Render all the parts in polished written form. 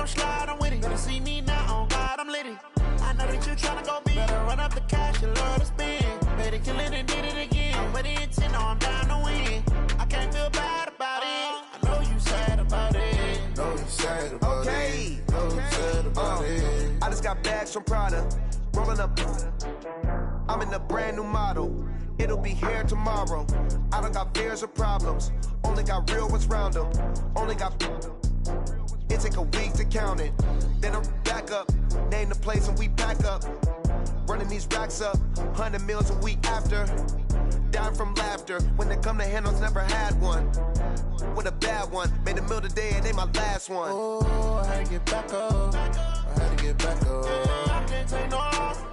come slide, I'm with it. Better see me now, on God, I'm litty. I know that you tryna go big. Better run up the cash, you love to spend. Better kill it and did it again. I'm with the intent, no, I'm down to win. I can't feel bad about it. I know you sad about it. Know you sad about it. Know you sad about it. I just got bags from Prada. Rolling up. I'm in a brand new model. It'll be here tomorrow. I don't got fears or problems. Only got real ones round them. Only got. It take a week to count it. Then I'm back up. Name the place and we pack up. Running these racks up. 100 meals a week after. Down from laughter. When they come to handles, never had one. With a bad one. Made a meal today and ain't my last one. Oh, I had to get back up. I had to get back up. I can't take no off.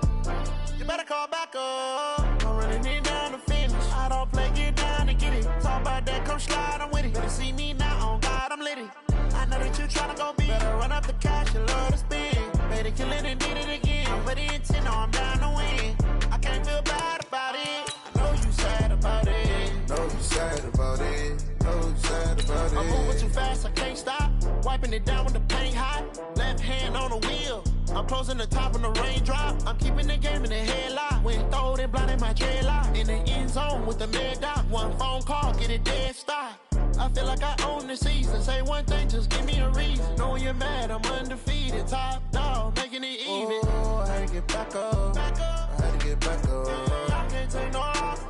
You better call back up. I'm running it down to finish. I don't play, get down and get it. Talk about that, come slide, I'm with it. Better see me now, on God, I'm litty. I know that you tryna go big. Better run up the cash, you love to spend. Better kill it and did it again. I'm with the intent, no, I'm down to win. I can't feel bad about it. I know you sad about it. Know you sad about it. Know you sad about it. I'm moving too fast, I can't stop. Wiping it down with the paint hot. Left hand on the wheel. I'm closing the top when the raindrop. I'm keeping the game in the headlock. When throwed and blinded my dreadlock. In the end zone with the mad dot. One phone call, get it dead stop. I feel like I own the season. Say one thing, just give me a reason. Know you're mad, I'm undefeated. Top dog, making it even. Oh, I had to get back up. I had to get back up. I can't take no off.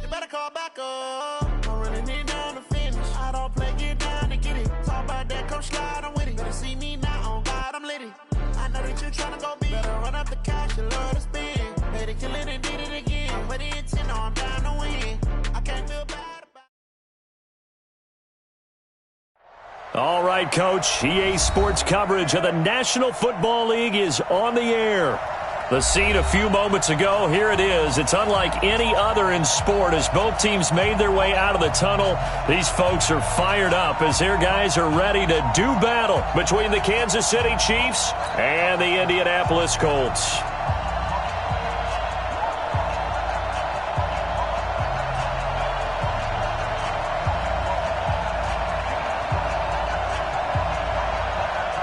You better call back up. I'm running it down to finish. I don't play, get down and get it. Talk about that, come slide, I'm with it. Better see me now, on God, I'm litty. I know that you tryna go big. Better run up the cash, you love to spend. Better kill it and did it again. With the intent, no, I'm down to win. I can't feel bad about it. All right, Coach. EA Sports coverage of the National Football League is on the air. The scene a few moments ago, here it is. It's unlike any other in sport as both teams made their way out of the tunnel. These folks are fired up as their guys are ready to do battle between the Kansas City Chiefs and the Indianapolis Colts.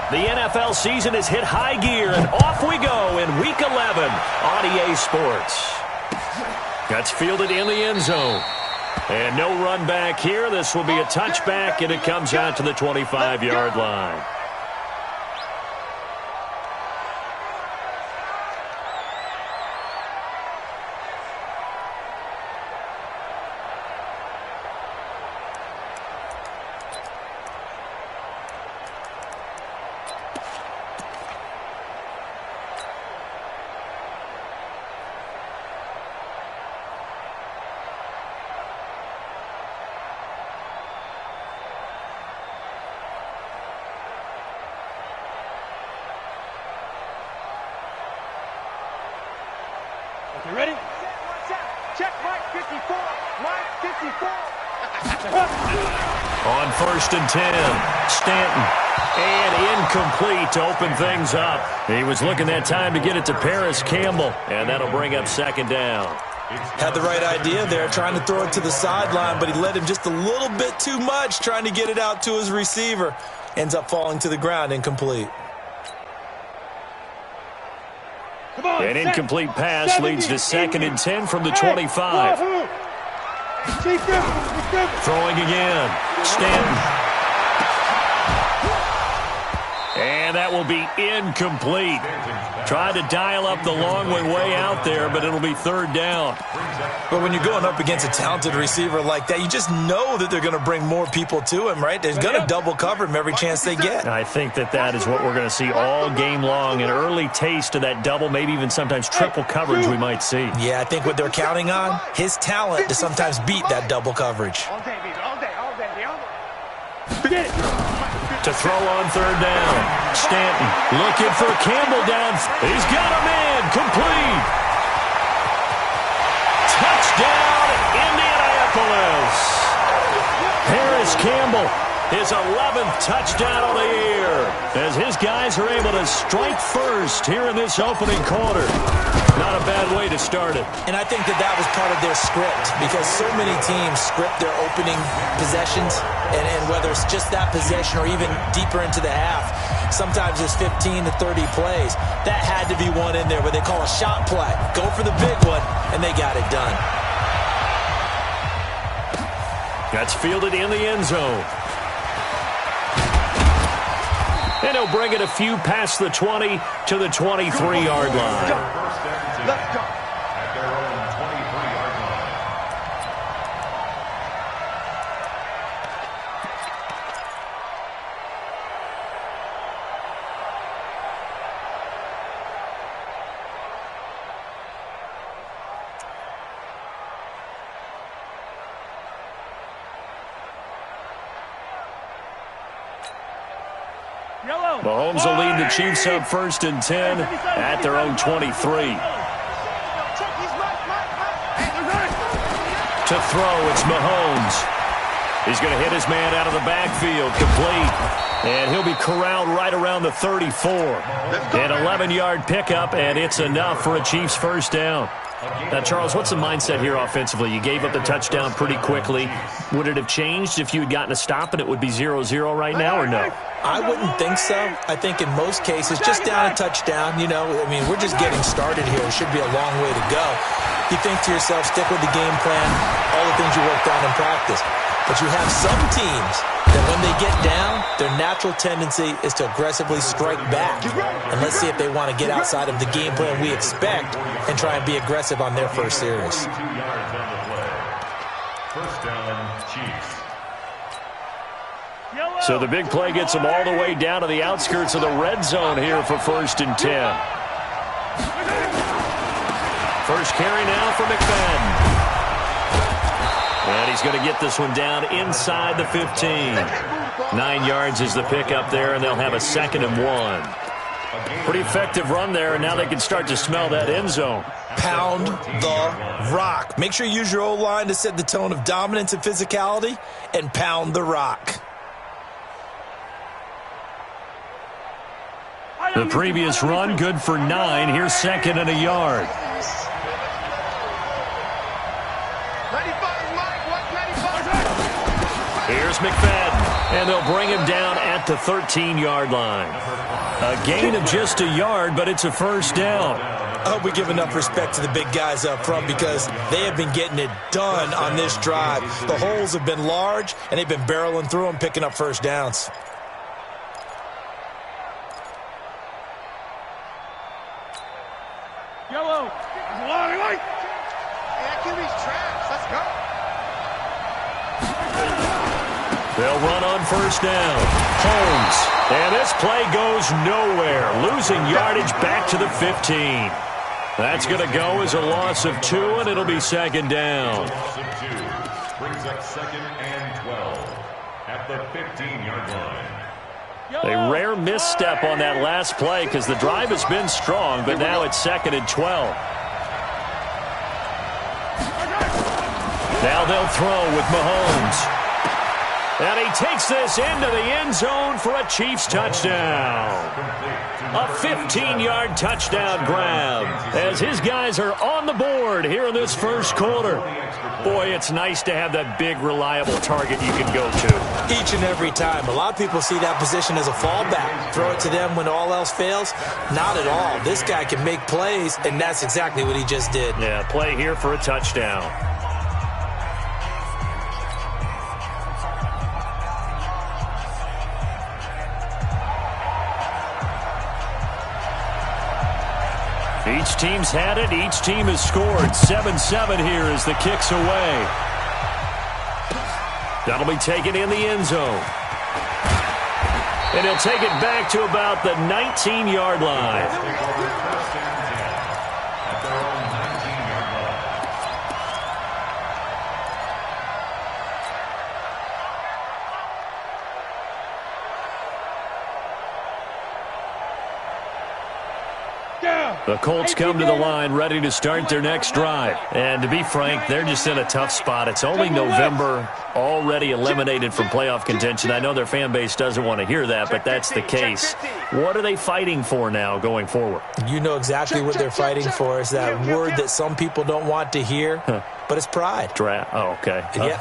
The NFL season has hit high gear, and off we go in Week 11 on EA Sports. That's fielded in the end zone. And no run back here. This will be a touchback, and it comes out to the 25-yard line. You ready? Check Mike 54. Mike 54. On 1st and 10, Stanton. And incomplete to open things up. He was looking that time to get it to Paris Campbell, and that'll bring up 2nd down. Had the right idea there, trying to throw it to the sideline, but he let him just a little bit too much, trying to get it out to his receiver. Ends up falling to the ground, incomplete. An incomplete pass leads to 2nd and 10 from the 25. Throwing again. Stanton. And that will be incomplete. Tried to dial up the long way out there, but it'll be 3rd down. But when you're going up against a talented receiver like that, you just know that they're going to bring more people to him, right? They're going to double cover him every chance they get. I think that is what we're going to see all game long. An early taste of that double, maybe even sometimes triple coverage we might see. Yeah, I think what they're counting on, his talent to sometimes beat that double coverage. All day, baby. All day. Forget it. To throw on 3rd down. Stanton looking for Campbell down. He's got him in. Complete. Touchdown, Indianapolis. Paris Campbell his 11th touchdown of the year, as his guys are able to strike first here in this opening quarter. Not a bad way to start it. And I think that was part of their script, because so many teams script their opening possessions, and whether it's just that possession or even deeper into the half, sometimes it's 15 to 30 plays. That had to be one in there where they call a shot play. Go for the big one, and they got it done. That's fielded in the end zone. And he'll bring it a few past the 20 to the 23-yard line. Let's go. At their own 23-yard line. Mahomes will lead the Chiefs up 1st and 10 at their own 23. To throw, it's Mahomes. He's going to hit his man out of the backfield, complete. And he'll be corralled right around the 34. An 11-yard pickup, and it's enough for a Chiefs first down. Now, Charles, what's the mindset here offensively? You gave up the touchdown pretty quickly. Would it have changed if you had gotten a stop and it would be 0-0 right now, or no? I wouldn't think so. I think in most cases, just down a touchdown, you know, I mean, we're just getting started here. It should be a long way to go. You think to yourself, stick with the game plan, all the things you worked on in practice. But you have some teams that when they get down, their natural tendency is to aggressively strike back. And let's see if they want to get outside of the game plan we expect and try and be aggressive on their first series. 2 yards on the play. First down, Chiefs. So the big play gets them all the way down to the outskirts of the red zone here for 1st and 10. First carry now for McFadden. And he's going to get this one down inside the 15. 9 yards is the pickup there, and they'll have a 2nd and 1. Pretty effective run there, and now they can start to smell that end zone. Pound the rock. Make sure you use your O-line to set the tone of dominance and physicality, and pound the rock. The previous run, good for 9. Here's 2nd and a yard. Here's McFadden, and they'll bring him down at the 13-yard line. A gain of just a yard, but it's a first down. I hope we give enough respect to the big guys up front, because they have been getting it done on this drive. The holes have been large, and they've been barreling through them, picking up first downs. Yellow. QB's trash. Let's go. They'll run on first down. Holmes. And this play goes nowhere. Losing yardage back to the 15. That's going to go as a loss of 2, and it'll be 2nd down. Loss of 2 brings up 2nd and 12 at the 15-yard line. A rare misstep on that last play because the drive has been strong, but now it's 2nd and 12. Now they'll throw with Mahomes. And he takes this into the end zone for a Chiefs touchdown. A 15-yard touchdown grab as his guys are on the board here in this first quarter. Boy, it's nice to have that big, reliable target you can go to. Each and every time. A lot of people see that position as a fallback. Throw it to them when all else fails. Not at all. This guy can make plays, and that's exactly what he just did. Yeah, play here for a touchdown. Each team's had it. Each team has scored. 7-7 here as the kick's away. That'll be taken in the end zone. And he'll take it back to about the 19-yard line. The Colts come to the line ready to start their next drive. And to be frank, they're just in a tough spot. It's only November, already eliminated from playoff contention. I know their fan base doesn't want to hear that, but that's the case. What are they fighting for now going forward? You know exactly what they're fighting for. Is that word that some people don't want to hear, but it's pride. Draft. Oh, okay. Yeah.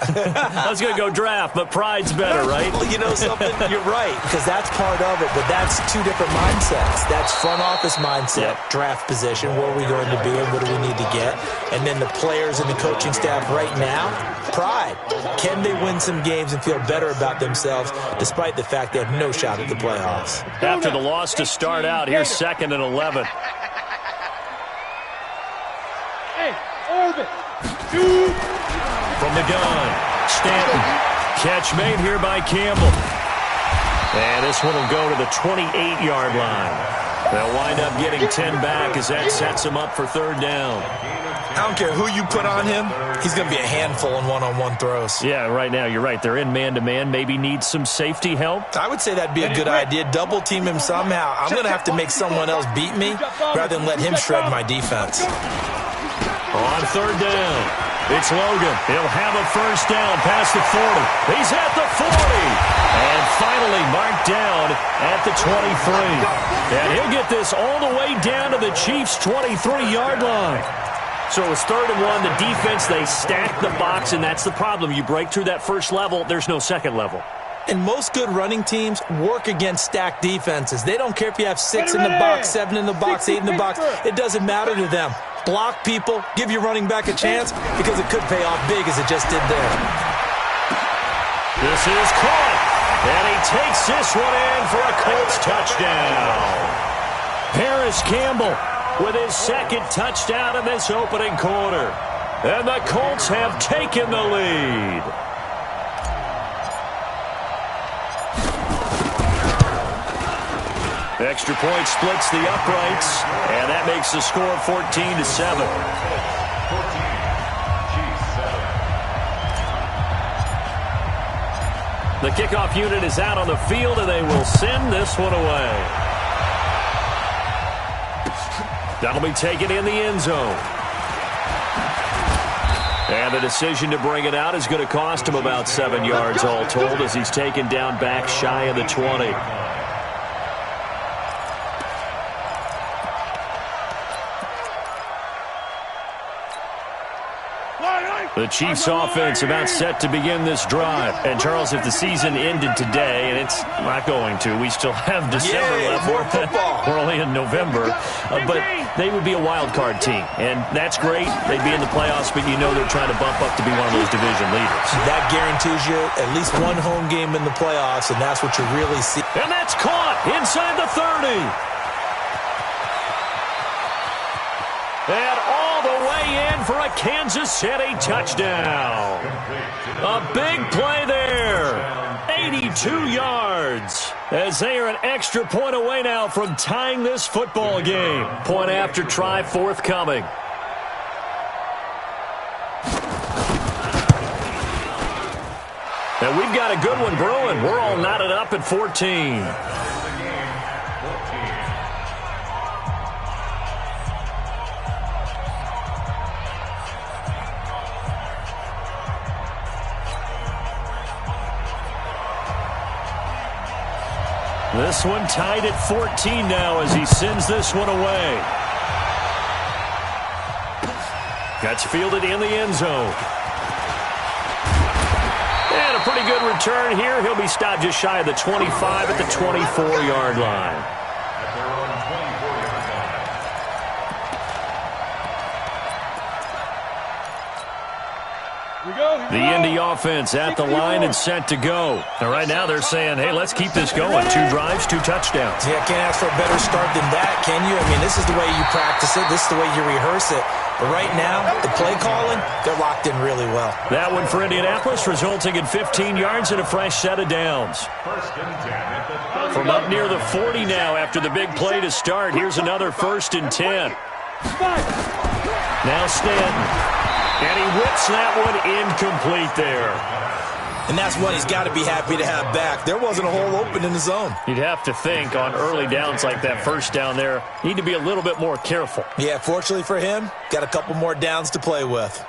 I was going to go draft, but pride's better, right? Well, you know something? You're right, because that's part of it, but that's two different mindsets. That's front office mindset, draft position, where are we going to be and what do we need to get? And then the players and the coaching staff right now, pride. Can they win some games and feel better about themselves despite the fact they have no shot at the playoffs? After the loss to start out, here's 2nd and 11. Hey, Orbit. From the gun, Stanton. Catch made here by Campbell. And this one will go to the 28-yard line. They'll wind up getting 10 back as that sets him up for 3rd down. I don't care who you put on him, he's going to be a handful in one-on-one throws. Yeah, right now, you're right. They're in man-to-man. Maybe need some safety help. I would say that'd be a good idea. Double team him somehow. I'm going to have to make someone else beat me rather than let him shred my defense. On 3rd down, it's Logan. He'll have a 1st down past the 40. He's at the 40. And finally marked down at the 23. And he'll get this all the way down to the Chiefs' 23-yard line. So it was 3rd and 1. The defense, they stacked the box, and that's the problem. You break through that first level, there's no second level. And most good running teams work against stacked defenses. They don't care if you have 6 in the box, 7 in the box, 8 in the box. It doesn't matter to them. Block people, give your running back a chance because it could pay off big as it just did there. This is caught, and he takes this one in for a Colts touchdown. Paris Campbell with his 2nd touchdown in this opening quarter. And the Colts have taken the lead. Extra point splits the uprights, and that makes the score 14-7. The kickoff unit is out on the field, and they will send this one away. That'll be taken in the end zone. And the decision to bring it out is going to cost him about 7 yards all told as he's taken down back shy of the 20. The Chiefs offense about set to begin this drive. And, Charles, if the season ended today, and it's not going to, we still have December left. More football. We're only in November. But they would be a wild card team. And that's great. They'd be in the playoffs, but you know they're trying to bump up to be one of those division leaders. That guarantees you at least one home game in the playoffs, and that's what you really see. And that's caught inside the 30. And all the way in for a Kansas City touchdown. A big play there. 82 yards. As they are an extra point away now from tying this football game. Point after try forthcoming. And we've got a good one brewing. We're all knotted up at 14. This one tied at 14 now as he sends this one away. Gets fielded in the end zone. And a pretty good return here. He'll be stopped just shy of the 25 at the 24-yard line. The Indy offense at the line and set to go. And right now they're saying, hey, let's keep this going. 2 drives, 2 touchdowns. Yeah, can't ask for a better start than that, can you? I mean, this is the way you practice it. This is the way you rehearse it. But right now, the play calling, they're locked in really well. That one for Indianapolis, resulting in 15 yards and a fresh set of downs. From up near the 40 now after the big play to start, here's another 1st and 10. Now Stanton. And he whips that one incomplete there. And that's one he's got to be happy to have back. There wasn't a hole open in the zone. You'd have to think on early downs like that first down there, need to be a little bit more careful. Yeah, fortunately for him, got a couple more downs to play with.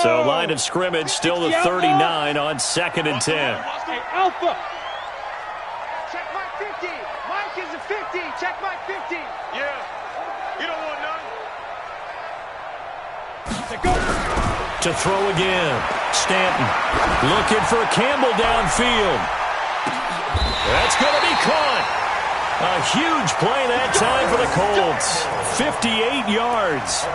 So line of scrimmage still the 39 on 2nd and 10. Hey, Alpha. Check my 50. Mike is a 50. Check my 50. Yeah. You don't want none. Go. To throw again. Stanton looking for Campbell downfield. That's going to be caught. A huge play that time for the Colts. 58 yards.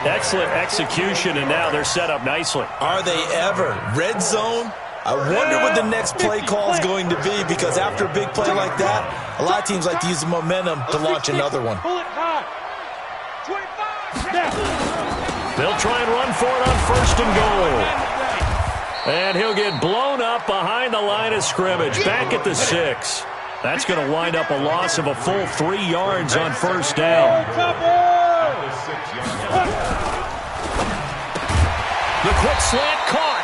Excellent execution, and now they're set up nicely. Are they ever? Red zone? I wonder what the next play call is going to be, because after a big play like that, a lot of teams like to use the momentum to launch another one. Pull it high. 25. They'll try and run for it on 1st and goal. And he'll get blown up behind the line of scrimmage, back at the 6. That's going to wind up a loss of a full 3 yards on 1st down. The quick slant caught.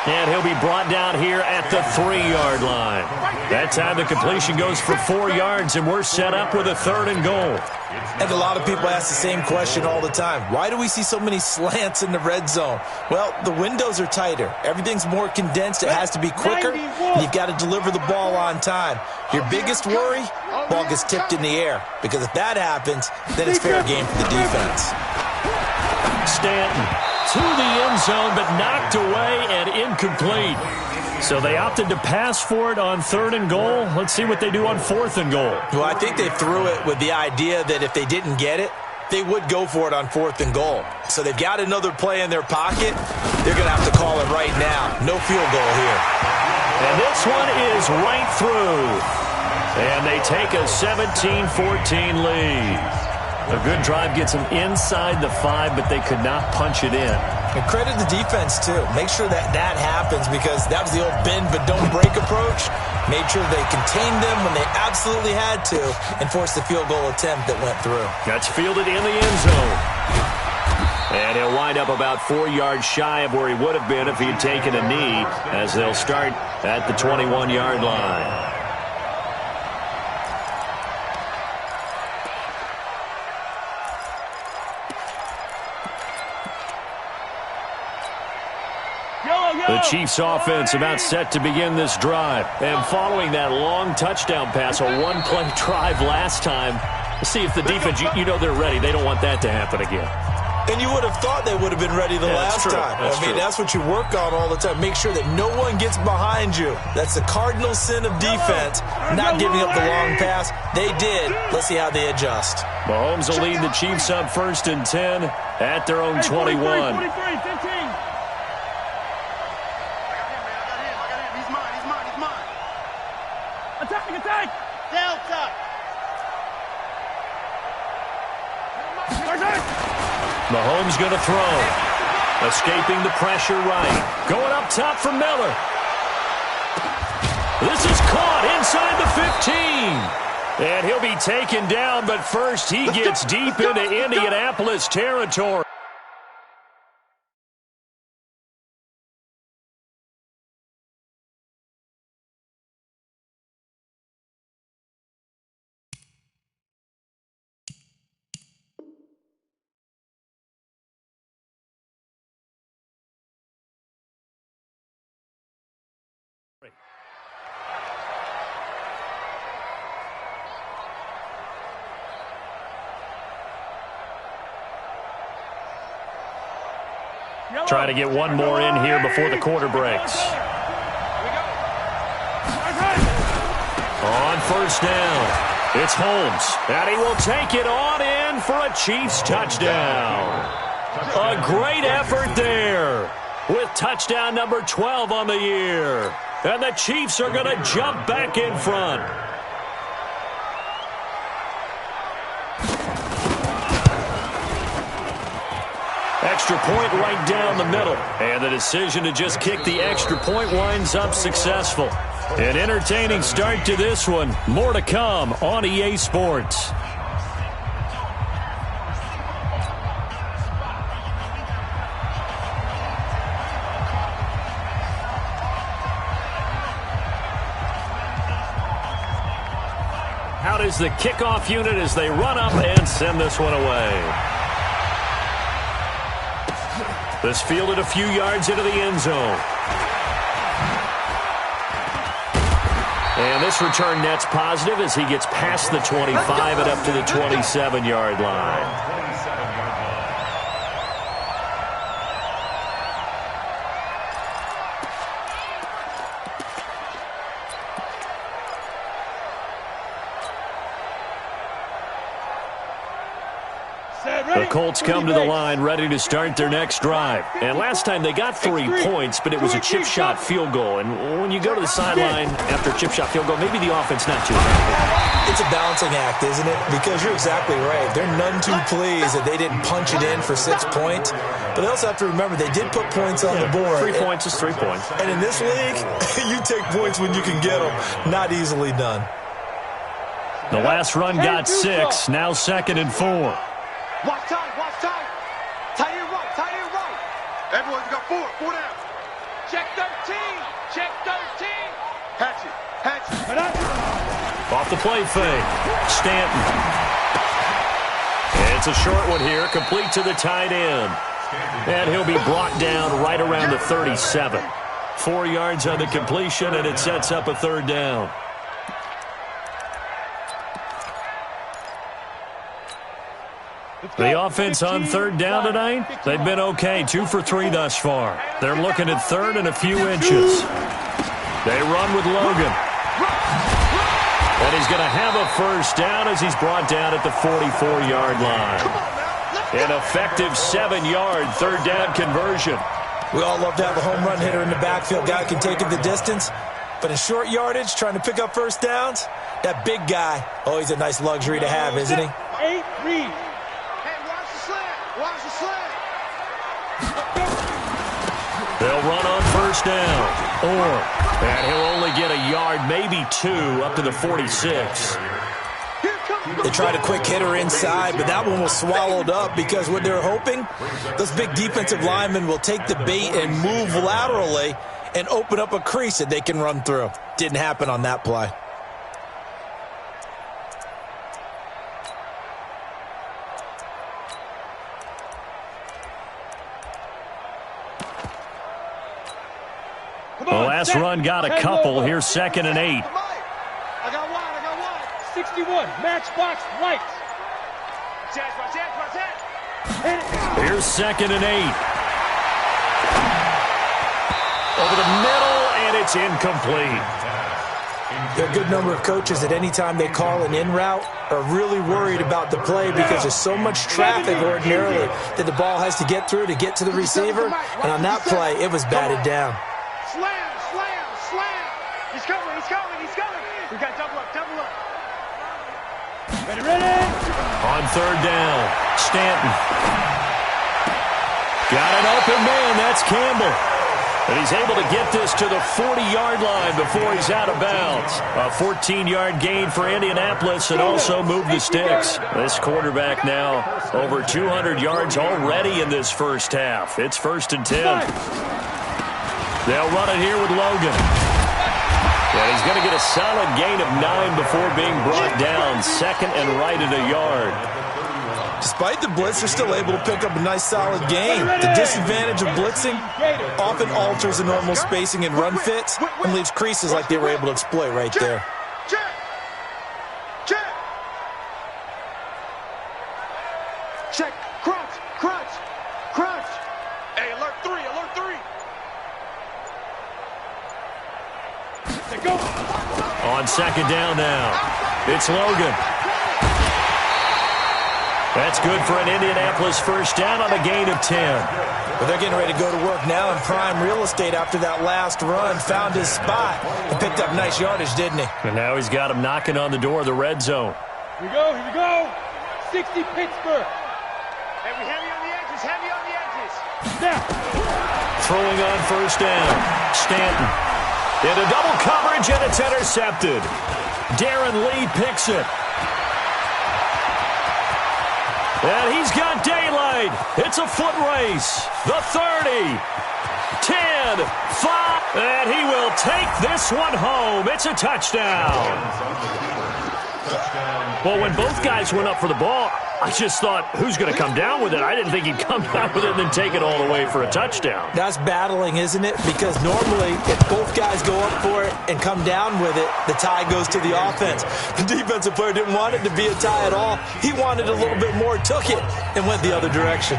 And he'll be brought down here at the 3-yard line. That time the completion goes for 4 yards, and we're set up with a 3rd and goal. And a lot of people ask the same question all the time. Why do we see so many slants in the red zone? Well, the windows are tighter. Everything's more condensed. It has to be quicker. And you've got to deliver the ball on time. Your biggest worry? Ball gets tipped in the air. Because if that happens, then it's fair game for the defense. Stanton to the end zone, but knocked away and incomplete. So they opted to pass for it on 3rd and goal. Let's see what they do on 4th and goal. Well, I think they threw it with the idea that if they didn't get it, they would go for it on 4th and goal. So they've got another play in their pocket. They're going to have to call it right now. No field goal here. And this one is right through. And they take a 17-14 lead. A good drive gets them inside the 5, but they could not punch it in. And credit the defense, too. Make sure that that happens, because that was the old bend but don't break approach. Made sure they contained them when they absolutely had to and forced the field goal attempt that went through. That's fielded in the end zone. And he'll wind up about 4 yards shy of where he would have been if he had taken a knee, as they'll start at the 21-yard line. The Chiefs offense about set to begin this drive. And following that long touchdown pass, a one-play drive last time, let's see if the defense, you know they're ready. They don't want that to happen again. And you would have thought they would have been ready the last time. That's what you work on all the time. Make sure that no one gets behind you. That's the cardinal sin of defense, not giving up the long pass. They did. Let's see how they adjust. Mahomes will lead the Chiefs up 1st and 10 at their own 21. Mahomes going to throw. Escaping the pressure right. Going up top for Miller. This is caught inside the 15. And he'll be taken down, but first he gets deep into Indianapolis territory. Trying to get one more in here before the quarter breaks. On first down, it's Holmes, and he will take it on in for a Chiefs touchdown. A great effort there with touchdown number 12 on the year. And the Chiefs are going to jump back in front. Extra point right down the middle. And the decision to just kick the extra point winds up successful. An entertaining start to this one. More to come on EA Sports. Out is the kickoff unit as they run up and send this one away. This fielded a few yards into the end zone. And this return net's positive as he gets past the 25 and up to the 27-yard line. The Colts come to the line ready to start their next drive. And last time they got 3 points, but it was a chip shot field goal. And when you go to the sideline after a chip shot field goal, maybe the offense not too happy. It's a balancing act, isn't it? Because you're exactly right. They're none too pleased that they didn't punch it in for 6 points. But they also have to remember they did put points on the board. 3 points is 3 points. And in this league, you take points when you can get them. Not easily done. The last run got 6. Now 2nd and 4. Watch tight, watch tight. Tight end right, tight end right. Everyone, you got 4 down. Check 13, check 13. Hatch it. Off the play fake. Stanton. And it's a short one here, complete to the tight end. And he'll be brought down right around the 37. 4 yards on the completion, and it sets up a 3rd down. The offense on 3rd down tonight, they've been okay. 2 for 3 thus far. They're looking at 3rd and a few inches. They run with Logan. And he's going to have a 1st down as he's brought down at the 44-yard line. An effective 7-yard 3rd down conversion. We all love to have a home run hitter in the backfield. Guy can take it the distance. But in short yardage, trying to pick up 1st downs, that big guy, always a nice luxury to have, isn't he? 8 read. Watch the slant. They'll run on 1st down. And he'll only get a yard, maybe 2, up to the 46. They tried a quick hitter inside, but that one was swallowed up because what they're hoping, those big defensive linemen will take the bait and move laterally and open up a crease that they can run through. Didn't happen on that play. The last run got a couple. Here's 2nd and 8. I got wide. 61, matchbox right. Here's 2nd and 8. Over the middle, and it's incomplete. There are a good number of coaches at any time they call an in route are really worried about the play because there's so much traffic ordinarily that the ball has to get through to get to the receiver. And on that play, it was batted down. Slam. He's coming. We got double up. Ready. On 3rd down. Stanton. Got an open man. That's Campbell. And he's able to get this to the 40-yard line before he's out of bounds. A 14-yard gain for Indianapolis and also moved the sticks. This quarterback now over 200 yards already in this first half. It's 1st and 10. They'll run it here with Logan. And he's going to get a solid gain of 9 before being brought down. 2nd and right at a yard. Despite the blitz, they're still able to pick up a nice solid gain. The disadvantage of blitzing often alters the normal spacing and run fits and leaves creases like they were able to exploit right there. Check. Crunch. Hey, alert 3. Go. On 2nd down now, it's Logan. That's good for an Indianapolis first down on a gain of 10. But they're getting ready to go to work now in prime real estate after that last run. Found his spot and picked up nice yardage, didn't he? And now he's got him knocking on the door of the red zone. Here we go. 60 Pittsburgh. Hey, we heavy on the edges. Snap. Throwing on first down, Stanton. Into double coverage, and it's intercepted. Darren Lee picks it. And he's got daylight. It's a foot race. The 30, 10, 5, and he will take this one home. It's a touchdown. Well, when both guys went up for the ball, I just thought, who's going to come down with it? I didn't think he'd come down with it and then take it all the way for a touchdown. That's battling, isn't it? Because normally, if both guys go up for it and come down with it, the tie goes to the offense. The defensive player didn't want it to be a tie at all. He wanted a little bit more, took it, and went the other direction.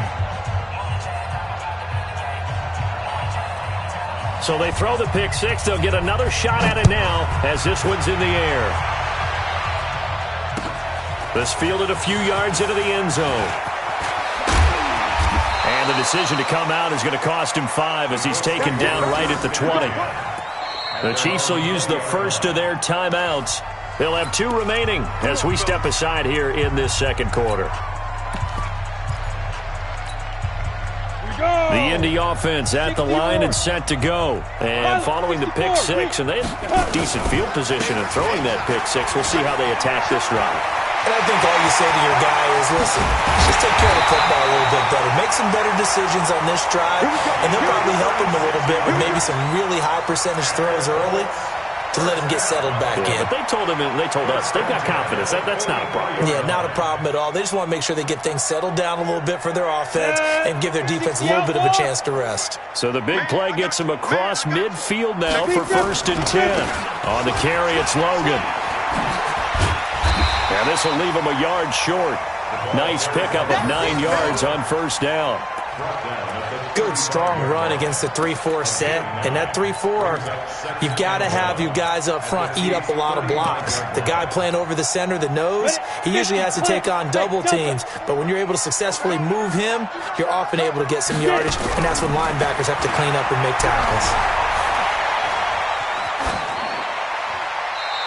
So they throw the pick six. They'll get another shot at it now as this one's in the air. This fielded a few yards into the end zone. And the decision to come out is going to cost him 5 as he's taken down right at the 20. The Chiefs will use the first of their timeouts. They'll have 2 remaining as we step aside here in this second quarter. The Indy offense at the line and set to go. And following the pick six, and they have decent field position in throwing that pick six. We'll see how they attack this drive. And I think all you say to your guy is, listen, just take care of the football a little bit better. Make some better decisions on this drive, and they'll probably help him a little bit with maybe some really high percentage throws early to let him get settled back in. But they told him, and they told us, they've got confidence. That's not a problem. Yeah, not a problem at all. They just want to make sure they get things settled down a little bit for their offense and give their defense a little bit of a chance to rest. So the big play gets him across midfield now for 1st and 10. On the carry, it's Logan. And this will leave him a yard short. Nice pickup of 9 yards on first down. Good, strong run against the 3-4 set. And that 3-4, you've got to have you guys up front eat up a lot of blocks. The guy playing over the center, the nose, he usually has to take on double teams. But when you're able to successfully move him, you're often able to get some yardage. And that's when linebackers have to clean up and make tackles.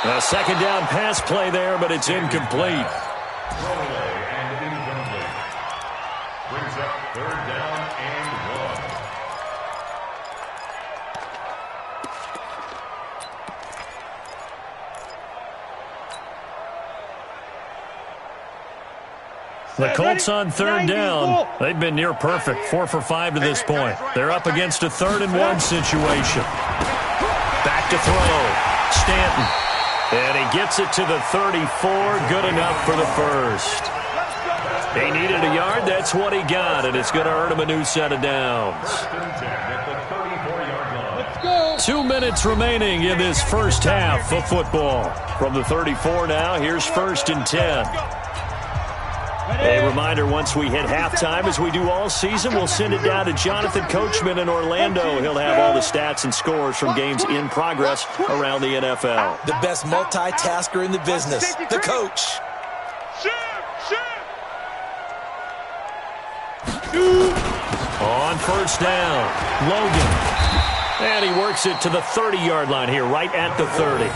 A second down pass play there, but it's incomplete. Throwaway and incomplete. Brings up 3rd down and 1. The Colts on 3rd down. They've been near perfect, 4 for 5 to this point. They're up against a 3rd and 1 situation. Back to throw. Stanton. And he gets it to the 34. Good enough for the first. He needed a yard. That's what he got, and it's going to earn him a new set of downs. 2 minutes remaining in this first half of football. From the 34 now, here's 1st and 10. A reminder, once we hit halftime, as we do all season, we'll send it down to Jonathan Coachman in Orlando. He'll have all the stats and scores from games in progress around the NFL. The best multitasker in the business, the coach. On first down, Logan. And he works it to the 30-yard line here, right at the 30.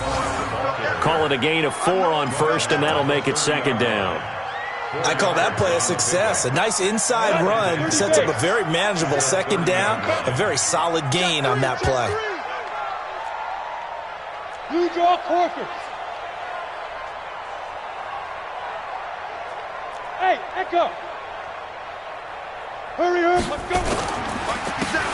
Call it a gain of 4 on first, and that'll make it 2nd down. I call that play a success. A nice inside run sets up a very manageable second down, a very solid gain on that play. You draw quarters. Hey, Echo. Hurry up, let's go.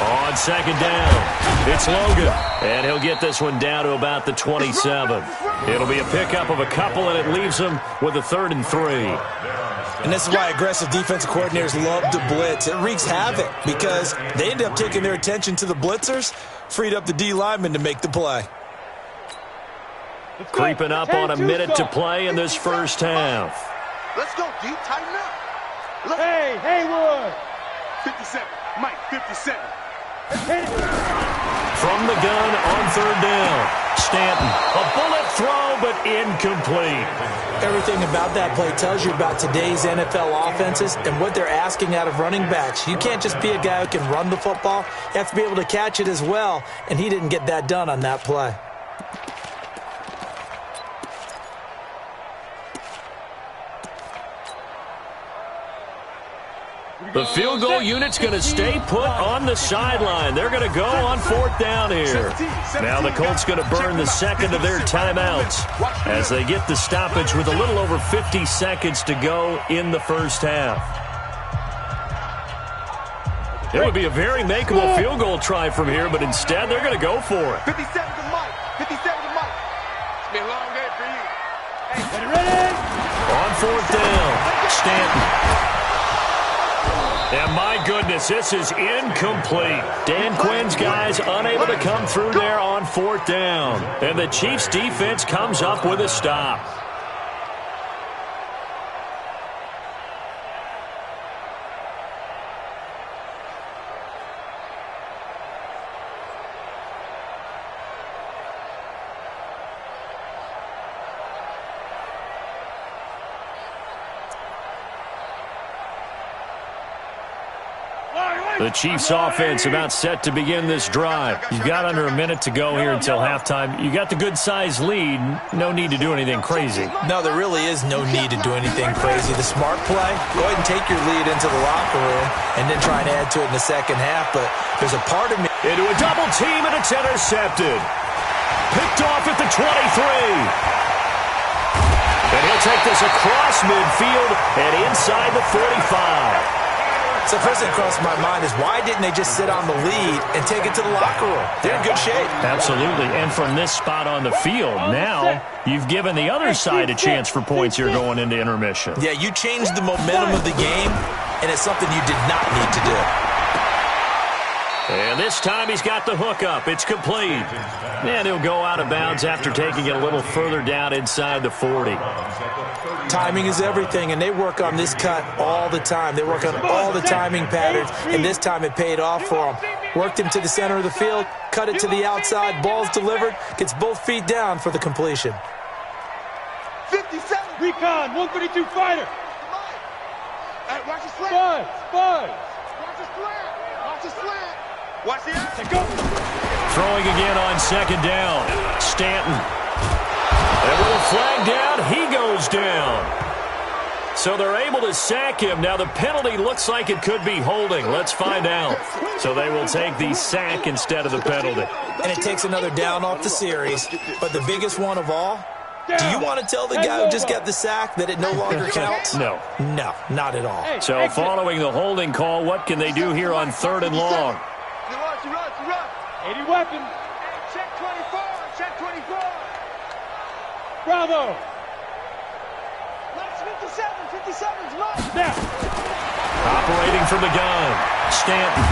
On second down, it's Logan, and he'll get this one down to about the 27. It'll be a pickup of a couple, and it leaves him with a 3rd and 3. And this is why aggressive defensive coordinators love to blitz. It wreaks havoc because they end up taking their attention to the blitzers, freed up the D lineman to make the play. Creeping up on a minute to play in this first half. Let's go, D. Tighten up. Hey, Haywood. 57. Mike, 57. From the gun on 3rd down. Stanton, a bullet throw, but incomplete. Everything about that play tells you about today's NFL offenses and what they're asking out of running backs. You can't just be a guy who can run the football. You have to be able to catch it as well, and he didn't get that done on that play. The field goal unit's going to stay put on the sideline. They're going to go on 4th down here. Now the Colts going to burn the second of their timeouts as they get the stoppage with a little over 50 seconds to go in the first half. It would be a very makeable field goal try from here, but instead they're going to go for it. 57 to Mike. 57 to Mike. It's been a long day for you. Hey, ready? On 4th down, Stanton. And my goodness, this is incomplete. Dan Quinn's guys unable to come through there on 4th down. And the Chiefs defense comes up with a stop. The Chiefs offense about set to begin this drive. You've got under a minute to go here until halftime. You got the good-sized lead. No need to do anything crazy. No, there really is no need to do anything crazy. The smart play, go ahead and take your lead into the locker room and then try and add to it in the second half. But there's a part of me. Into a double team, and it's intercepted. Picked off at the 23. And he'll take this across midfield and inside the 45. So first thing across my mind is why didn't they just sit on the lead and take it to the locker room? They're in good shape. Absolutely. And from this spot on the field, now you've given the other side a chance for points here going into intermission. Yeah, you changed the momentum of the game, and it's something you did not need to do. And this time he's got the hook up. It's complete. And he'll go out of bounds after taking it a little further down inside the 40. Timing is everything, and they work on this cut all the time. They work on all the timing patterns, and this time it paid off for them. Worked him to the center of the field, cut it to the outside, ball's delivered, gets both feet down for the completion. 57. Recon, 132 fighter. Hey, watch the slant. Spud. Watch the slant. Watch the slant. Watch the action. Go. Throwing again on second down. Stanton. And with a flag down, he goes down. So they're able to sack him. Now the penalty looks like it could be holding. Let's find out. So they will take the sack instead of the penalty. And it takes another down off the series. But the biggest one of all, do you want to tell the guy who just got the sack that it no longer counts? No. No, not at all. So following the holding call, what can they do here on 3rd and long? 80 weapon. Check 24. Check 24. Bravo. 57. 57's mine. Now. Operating from the gun. Stanton.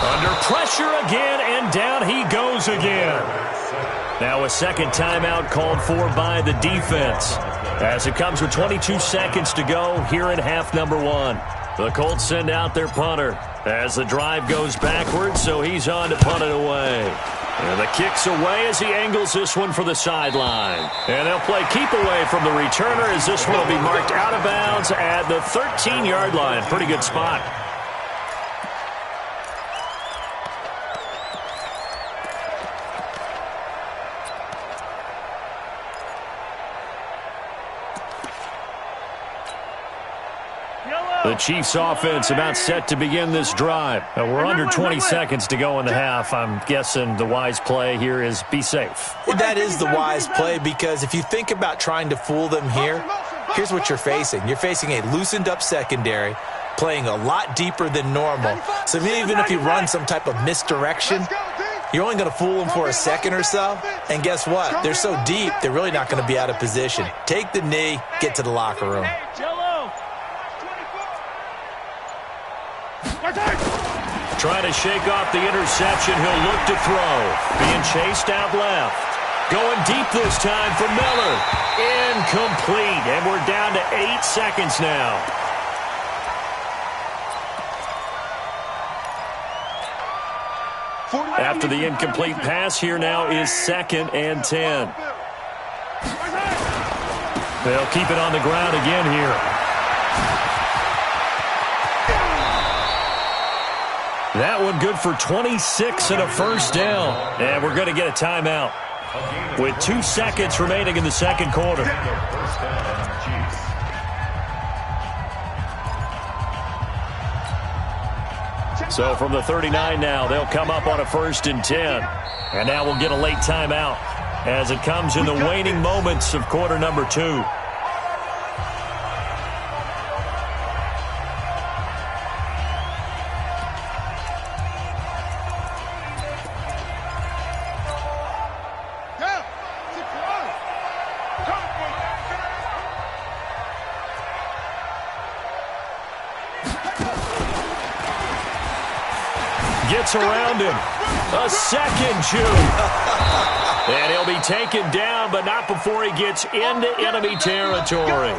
Under pressure again, and down he goes again. Now a second timeout called for by the defense as it comes with 22 seconds to go here in half number 1. The Colts send out their punter as the drive goes backwards, so he's on to punt it away. And the kick's away as he angles this one for the sideline. And they'll play keep away from the returner as this one will be marked out of bounds at the 13-yard line. Pretty good spot. The Chiefs offense about set to begin this drive. We're under 20 seconds to go in the half. I'm guessing the wise play here is be safe. That is the wise play, because if you think about trying to fool them here, here's what you're facing. You're facing a loosened up secondary, playing a lot deeper than normal. So even if you run some type of misdirection, you're only going to fool them for a second or so. And guess what? They're so deep, they're really not going to be out of position. Take the knee, get to the locker room. Trying to shake off the interception. He'll look to throw. Being chased out left. Going deep this time for Miller. Incomplete. And we're down to 8 seconds now. After the incomplete pass, here now is 2nd and 10. They'll keep it on the ground again here. That one good for 26 and a first down. And we're going to get a timeout with 2 seconds remaining in the second quarter. So from the 39 now, they'll come up on a 1st and 10. And now we'll get a late timeout as it comes in the waning moments of quarter number 2. Gets around him. A second shoot. And he'll be taken down, but not before he gets into enemy territory.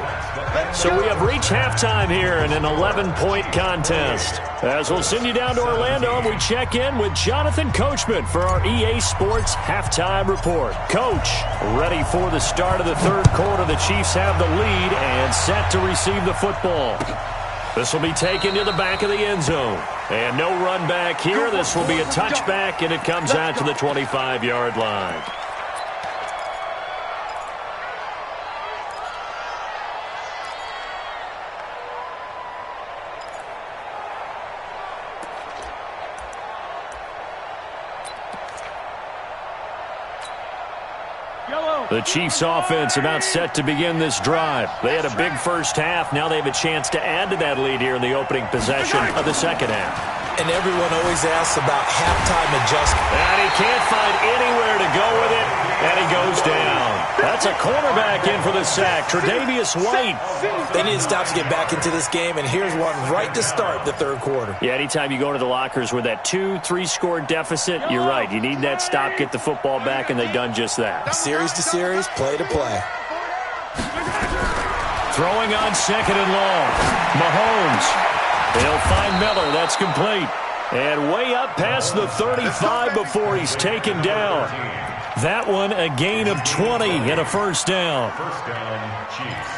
So we have reached halftime here in an 11-point contest. As we'll send you down to Orlando, and we check in with Jonathan Coachman for our EA Sports Halftime Report. Coach, ready for the start of the third quarter. The Chiefs have the lead and set to receive the football. This will be taken to the back of the end zone. And no run back here. This will be a touchback, and it comes out to the 25-yard line. The Chiefs offense about set to begin this drive. They had a big first half. Now they have a chance to add to that lead here in the opening possession of the second half. And everyone always asks about halftime adjustment. And he can't find anywhere to go with it, and he goes down. That's a cornerback in for the sack, Tre'Davious White. They need to stop to get back into this game, and here's one right to start the third quarter. Yeah, anytime you go to the lockers with that 2-3 score deficit, you're right. You need that stop, get the football back, and they've done just that. Series to series, play to play. Throwing on 2nd and long. Mahomes. He'll find Miller. That's complete. And way up past the 35 before he's taken down. That one a gain of 20 and a first down. First down, Chiefs.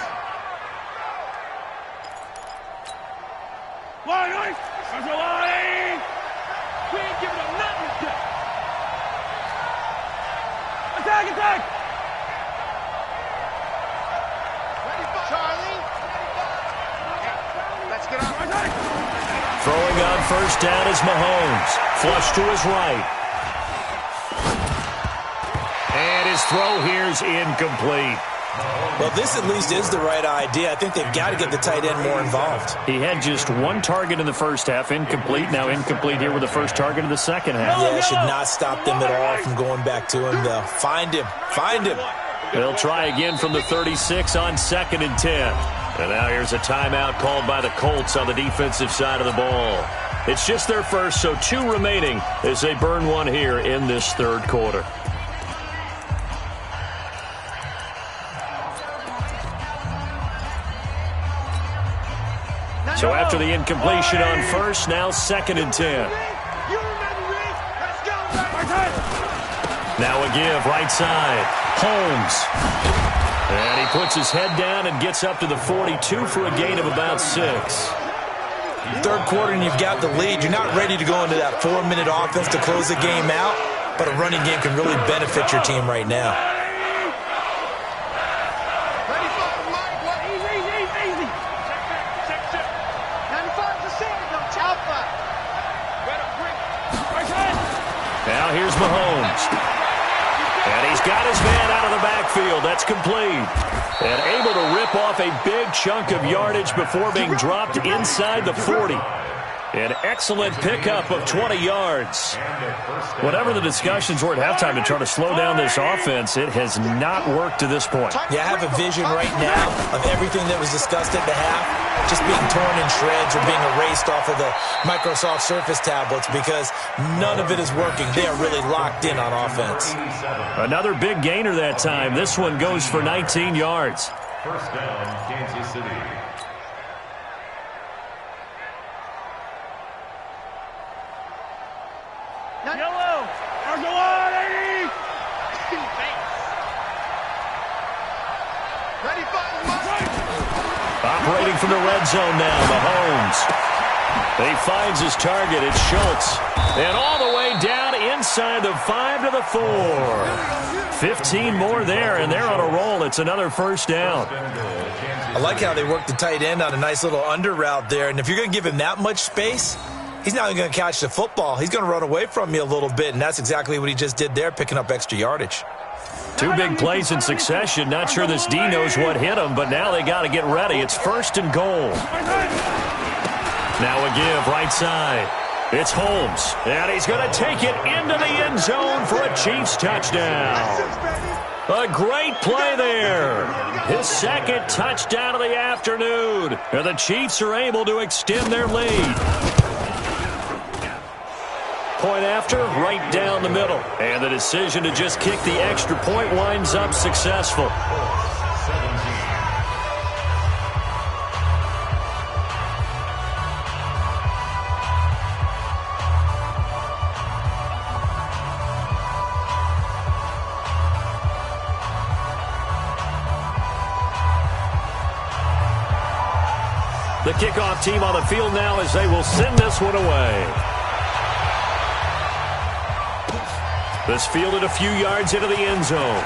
We ain't giving up nothing. Attack! Ready for Charlie? Let's get out. Throwing on first down is Mahomes. Flush to his right. And his throw here is incomplete. Well, this at least is the right idea. I think they've got to get the tight end more involved. He had just one target in the first half, incomplete. Now incomplete here with the first target of the second half. Yeah, it should not stop them at all from going back to him, though. Find him. They'll try again from the 36 on 2nd and 10. And now here's a timeout called by the Colts on the defensive side of the ball. It's just their first, so 2 remaining as they burn one here in this third quarter. So after the incompletion on first, now 2nd and 10. Now a give, right side. Holmes. And he puts his head down and gets up to the 42 for a gain of about 6. Third quarter and you've got the lead. You're not ready to go into that 4-minute offense to close the game out, but a running game can really benefit your team right now. Mahomes. And he's got his man out of the backfield. That's complete. And able to rip off a big chunk of yardage before being dropped inside the 40. An excellent pickup of 20 yards. Whatever the discussions were at halftime to try to slow down this offense, it has not worked to this point. Yeah, I have a vision right now of everything that was discussed at the half just being torn in shreds or being erased off of the Microsoft Surface tablets because none of it is working. They are really locked in on offense. Another big gainer that time. This one goes for 19 yards. First down, Kansas City. Yellow! Argolani! 95! Operating from the red zone now, Mahomes. He finds his target. It's Schultz. And all the way down inside the 5 to the 4. 15 more there, and they're on a roll. It's another first down. I like how they work the tight end on a nice little under route there. And if you're going to give him that much space, he's not even going to catch the football. He's going to run away from you a little bit, and that's exactly what he just did there, picking up extra yardage. 2 big plays in succession. Not sure this D knows what hit him, but now they got to get ready. It's first and goal. Now a give right side. It's Holmes, and he's going to take it into the end zone for a Chiefs touchdown. A great play there. His second touchdown of the afternoon. And the Chiefs are able to extend their lead. Point after, right down the middle. And the decision to just kick the extra point winds up successful. The kickoff team on the field now as they will send this one away. This fielded a few yards into the end zone.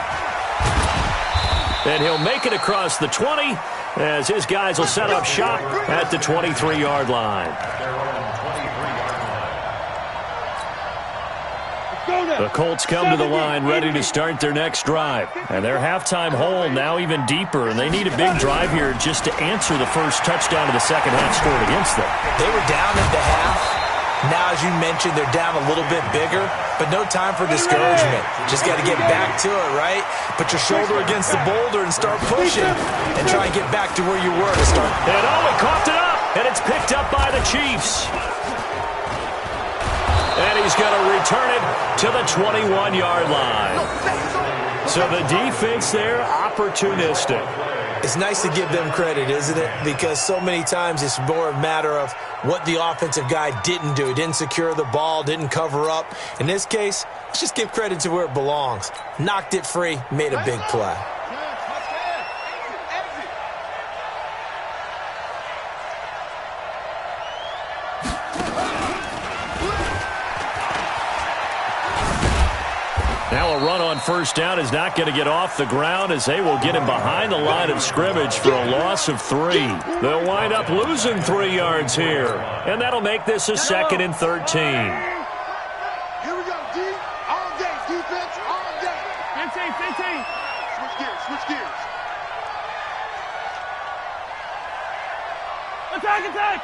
And he'll make it across the 20 as his guys will set up shop at the 23-yard line. The Colts come to the line ready to start their next drive. And their halftime hole now even deeper, and they need a big drive here just to answer the first touchdown of the second half scored against them. They were down at the half. Now, as you mentioned, they're down a little bit bigger, but no time for discouragement. Just got to get back to it, right? Put your shoulder against the boulder and start pushing and try and get back to where you were to start. And he coughed it up, and it's picked up by the Chiefs. And he's going to return it to the 21-yard line. So the defense there, opportunistic. It's nice to give them credit, isn't it? Because so many times it's more a matter of what the offensive guy didn't do. He didn't secure the ball, didn't cover up. In this case, let's just give credit to where it belongs. Knocked it free, made a big play. Now a run on first down is not going to get off the ground as they will get him behind the line of scrimmage for a loss of 3. They'll wind up losing 3 yards here, and that'll make this a 2nd and 13. Here we go, D. All day, defense, all day. 15. Switch gears. Attack.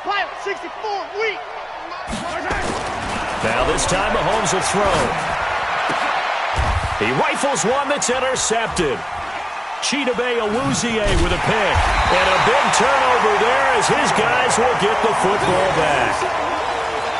Pilot, 64, weak. Now this time Mahomes will throw. He rifles one that's intercepted. Chidobe Awuzie with a pick. And a big turnover there as his guys will get the football back.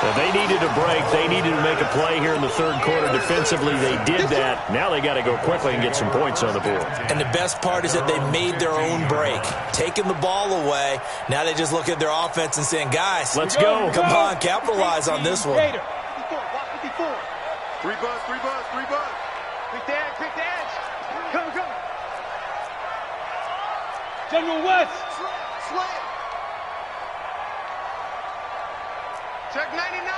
Now they needed a break. They needed to make a play here in the third quarter. Defensively, they did that. Now they got to go quickly and get some points on the board. And the best part is that they made their own break. Taking the ball away. Now they just look at their offense and saying, guys, let's go. Come on, capitalize on this one. 54. 3 buzz. Quick the edge. Come. General West. Slam. Check 99.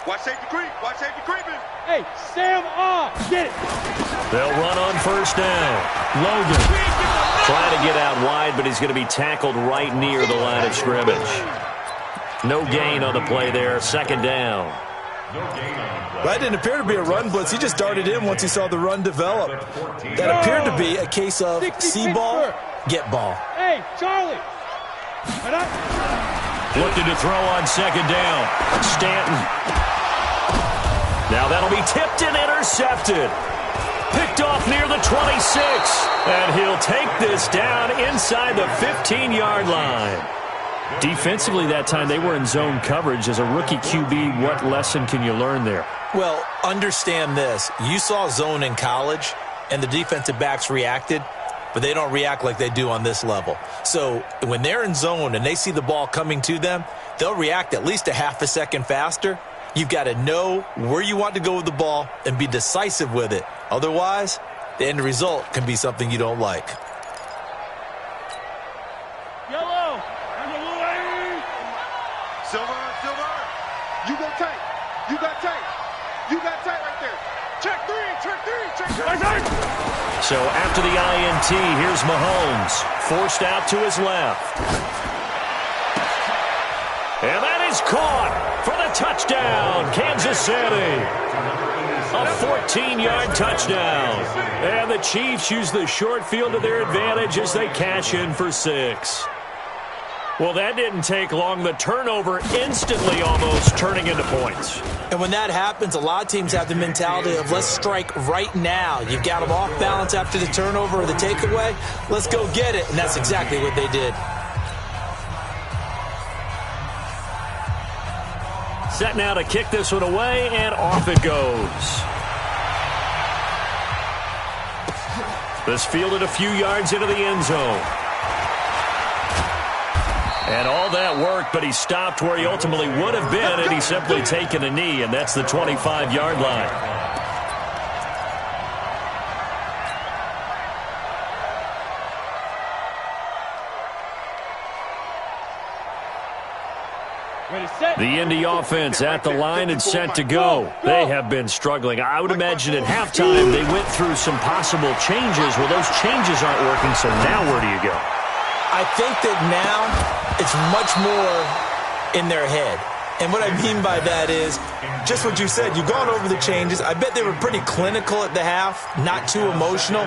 Watch safety creeping. Hey, Sam on. Get it. They'll run on first down. Logan trying to get out wide, but he's going to be tackled right near the line of scrimmage. No gain on the play there. Second down. That didn't appear to be a run blitz. He just darted in once he saw the run develop. That appeared to be a case of see ball, get ball. Hey, Charlie. Looking to throw on second down. Stanton. Now that'll be tipped and intercepted. Picked off near the 26. And he'll take this down inside the 15-yard line. Defensively that time, they were in zone coverage. As a rookie QB, what lesson can you learn there? Well, understand this. You saw zone in college, and the defensive backs reacted, but they don't react like they do on this level. So when they're in zone and they see the ball coming to them, they'll react at least a half a second faster. You've got to know where you want to go with the ball and be decisive with it. Otherwise, the end result can be something you don't like. Yellow. Silver. You got tight. You got tight. You got tight right there. Check three. So after the INT, here's Mahomes. Forced out to his left. And that is caught for the touchdown, Kansas City. A 14-yard touchdown. And the Chiefs use the short field to their advantage as they cash in for 6. Well, that didn't take long. The turnover instantly almost turning into points. And when that happens, a lot of teams have the mentality of let's strike right now. You've got them off balance after the turnover or the takeaway. Let's go get it. And that's exactly what they did. Set now to kick this one away, and off it goes. This fielded a few yards into the end zone. And all that worked, but he stopped where he ultimately would have been had he simply taken a knee, and that's the 25-yard line. The Indy offense at the line and set to go. They have been struggling. I would imagine at halftime they went through some possible changes. Well, those changes aren't working, so now where do you go? I think that now it's much more in their head. And what I mean by that is just what you said. You've gone over the changes. I bet they were pretty clinical at the half, not too emotional.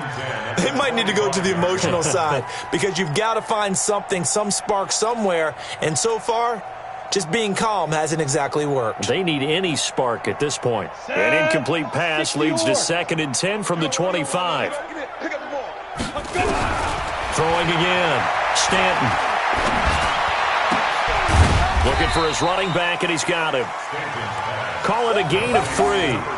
They might need to go to the emotional side because you've got to find something, some spark somewhere. And so far, just being calm hasn't exactly worked. They need any spark at this point. An incomplete pass leads to 2nd and 10 from the 25. Throwing again. Stanton. Looking for his running back, and he's got him. Call it a gain of 3,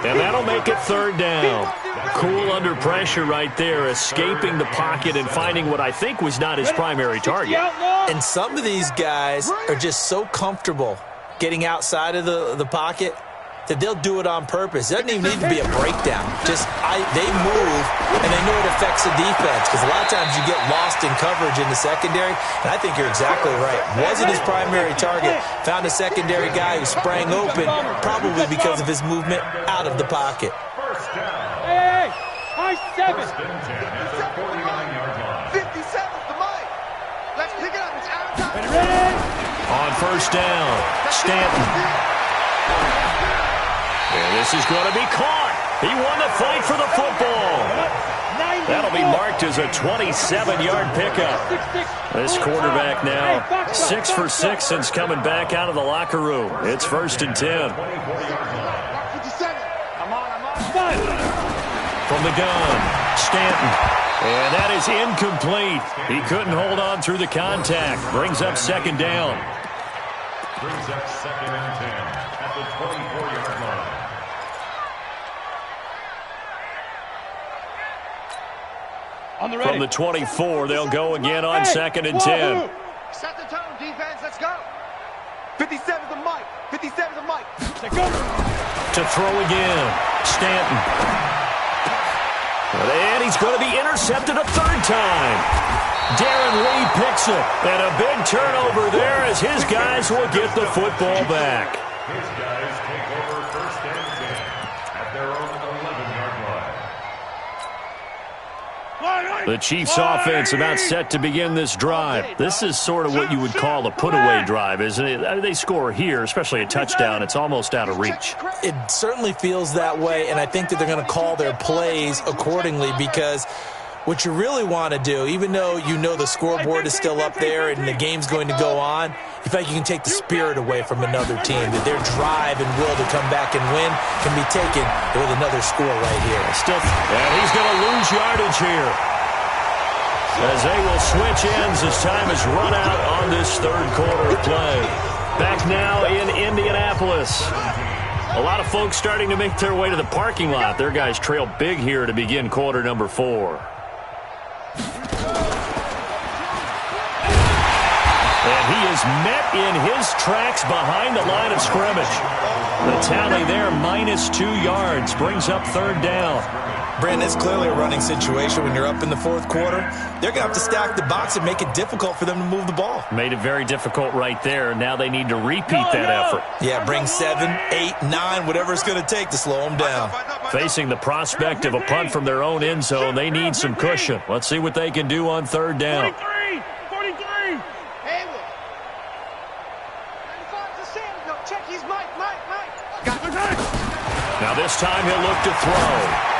and that'll make it 3rd down. Cool under pressure right there, escaping the pocket and finding what I think was not his primary target. And some of these guys are just so comfortable getting outside of the pocket that they'll do it on purpose. It doesn't even need to be a breakdown. Just they move, and they know it affects the defense because a lot of times you get lost in coverage in the secondary, and I think you're exactly right. Wasn't his primary target. Found a secondary guy who sprang open, probably because of his movement out of the pocket. Hey, high 7. 57's the mic. Let's pick it up. It's out of time. On 1st down, Stanton. And this is going to be caught. He won the fight for the football. That'll be marked as a 27-yard pickup. This quarterback now 6 for 6 since coming back out of the locker room. It's 1st and 10. From the gun, Stanton. And that is incomplete. He couldn't hold on through the contact. Brings up 2nd down. Brings up 2nd and 10 at the 24-yard line. From the 24, they'll go again on 2nd and 10. Set the tone, defense. Let's go. 57 the mic. 57 the mic. Let's go. To throw again, Stanton. And he's going to be intercepted a 3rd time. Darren Lee picks it. And a big turnover there as his guys will get the football back. His guys take over 1st and 10 at their own 11-yard line. The Chiefs offense about set to begin this drive. This is sort of what you would call a put-away drive, isn't it? They score here, especially a touchdown. It's almost out of reach. It certainly feels that way, and I think that they're going to call their plays accordingly, because what you really want to do, even though you know the scoreboard is still up there and the game's going to go on, in fact, you can take the spirit away from another team, that their drive and will to come back and win can be taken with another score right here. And he's going to lose yardage here, as they will switch ends as time is run out on this third quarter of play. Back now in Indianapolis. A lot of folks starting to make their way to the parking lot. Their guys trail big here to begin quarter number 4. And he is met in his tracks behind the line of scrimmage. The tally there, -2 yards, brings up third down. Brandon, it's clearly a running situation when you're up in the fourth quarter. They're going to have to stack the box and make it difficult for them to move the ball. Made it very difficult right there. Now they need to repeat that effort. Yeah, bring 7, 8, 9, whatever it's going to take to slow them down. Facing the prospect of a punt from their own end zone, they need some cushion. Let's see what they can do on third down. 43! Now this time he'll look to throw.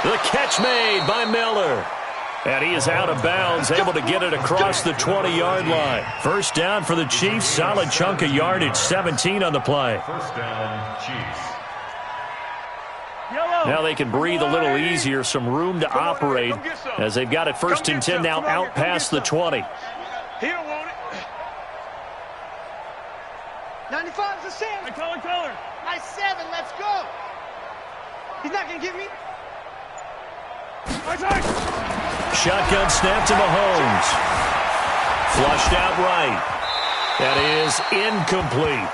The catch made by Miller. And he is out of bounds, able to get it across the 20-yard line. First down for the Chiefs. Solid chunk of yardage, 17 on the play. First down, Chiefs. Now they can breathe a little easier, some room to operate, as they've got it first and 10 now out past the 20. He don't want it. 95's the same. Color. My 7, let's go. He's not going to give me. Shotgun snap to Mahomes. Flushed out right. That is incomplete.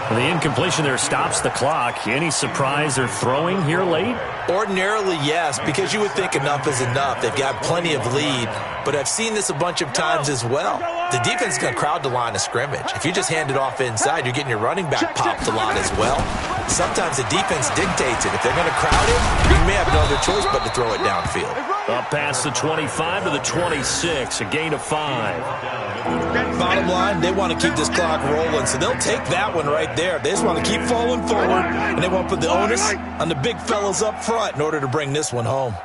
The incompletion there stops the clock. Any surprise they're throwing here late? Ordinarily, yes, because you would think enough is enough. They've got plenty of lead, but I've seen this a bunch of times as well. The defense is going to crowd the line of scrimmage. If you just hand it off inside, you're getting your running back popped a lot as well. Sometimes the defense dictates it. If they're going to crowd it, you may have no other choice but to throw it downfield. Up past the 25 to the 26, a gain of 5. Bottom line, they want to keep this clock rolling, so they'll take that one right there. They just want to keep falling forward, and they want to put the onus on the big fellas up front in order to bring this one home.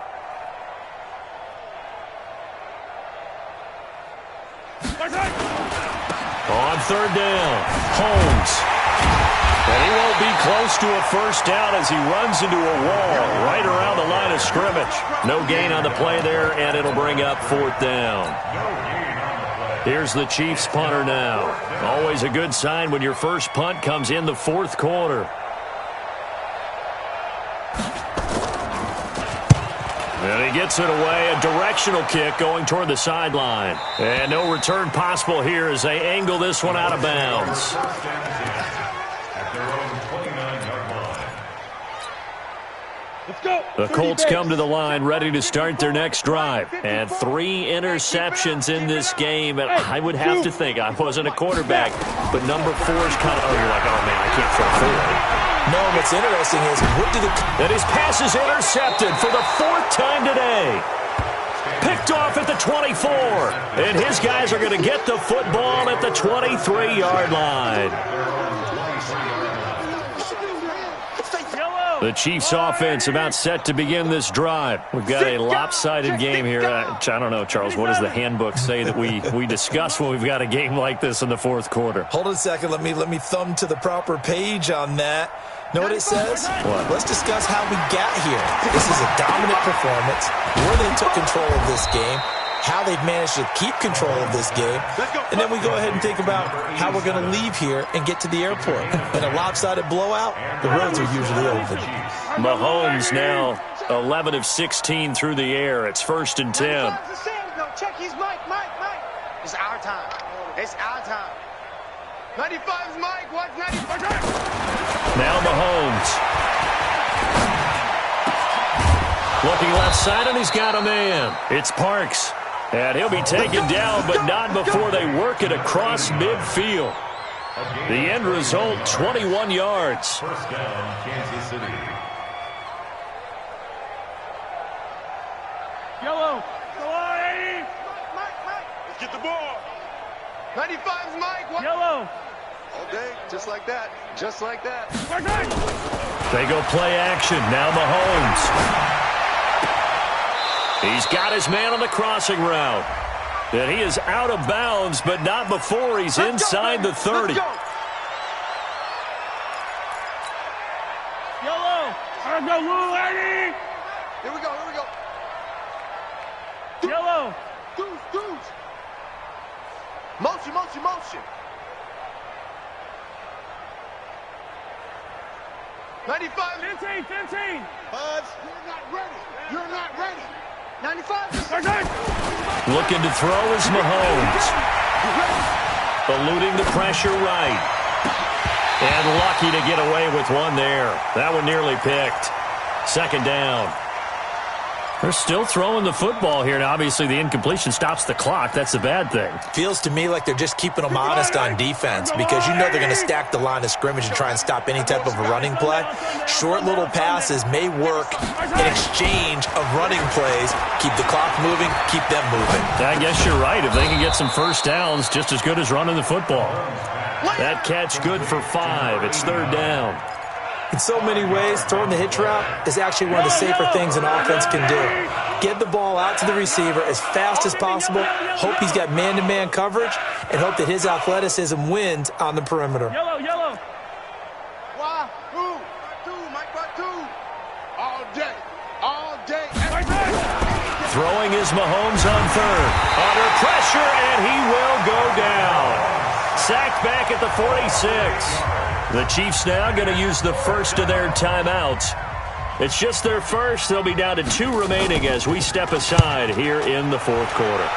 On third down, Holmes. And he won't be close to a first down as he runs into a wall right around the line of scrimmage. No gain on the play there, and it'll bring up fourth down. Here's the Chiefs punter now. Always a good sign when your first punt comes in the fourth quarter. And he gets it away, a directional kick going toward the sideline. And no return possible here as they angle this one out of bounds. The Colts come to the line ready to start their next drive. And 3 interceptions in this game. And I would have to think, I wasn't a quarterback, but number 4 is kind of, oh, you're like, oh, man, I can't throw 4. No, what's interesting is, what did and his pass is intercepted for the 4th time today. Picked off at the 24. And his guys are going to get the football at the 23-yard line. The Chiefs offense about set to begin this drive. We've got a lopsided game here. I don't know, Charles, what does the handbook say that we discuss when we've got a game like this in the fourth quarter? Hold on a second. Let me thumb to the proper page on that. Know what it says? What? Let's discuss how we got here. This is a dominant performance, where they took control of this game, how they've managed to keep control of this game, and then we go ahead and think about how we're going to leave here and get to the airport. In a lopsided blowout, the roads are usually open. Mahomes now 11 of 16 through the air. It's first and 10. Check, he's Mike. It's our time. It's our time. 95's Mike. Watch 95. Now Mahomes. Looking left side, and he's got a man. It's Parks. And he'll be taken down, but not before they work it across midfield. The end result, 21 yards. First down, Kansas City. Yellow. Get the ball. 95's Mike. What? Yellow. All day, just like that. Just like that. They go play action. Now Mahomes. He's got his man on the crossing route. And he is out of bounds, but not before he's inside the 30. Yellow. Here we go. Yellow. Dudes. Motion. 95. 15. Buds, you're not ready. 95. Looking to throw is Mahomes. Eluding the pressure right. And lucky to get away with one there. That one nearly picked. Second down. They're still throwing the football here. Now, obviously, the incompletion stops the clock. That's the bad thing. Feels to me like they're just keeping them honest on defense because you know they're going to stack the line of scrimmage and try and stop any type of a running play. Short little passes may work in exchange of running plays. Keep the clock moving, keep them moving. I guess you're right. If they can get some first downs, just as good as running the football. That catch good for 5. It's third down. In so many ways, throwing the hitch route is actually one of the safer things an offense can do. Get the ball out to the receiver as fast as possible, hope he's got man-to-man coverage, and hope that his athleticism wins on the perimeter. Yellow. Why? Two, Mike, what two? All day. Throwing is Mahomes on third. Under pressure, and he will go down. Sacked back at the 46. The Chiefs now going to use the first of their timeouts. It's just their first. They'll be down to 2 remaining as we step aside here in the fourth quarter.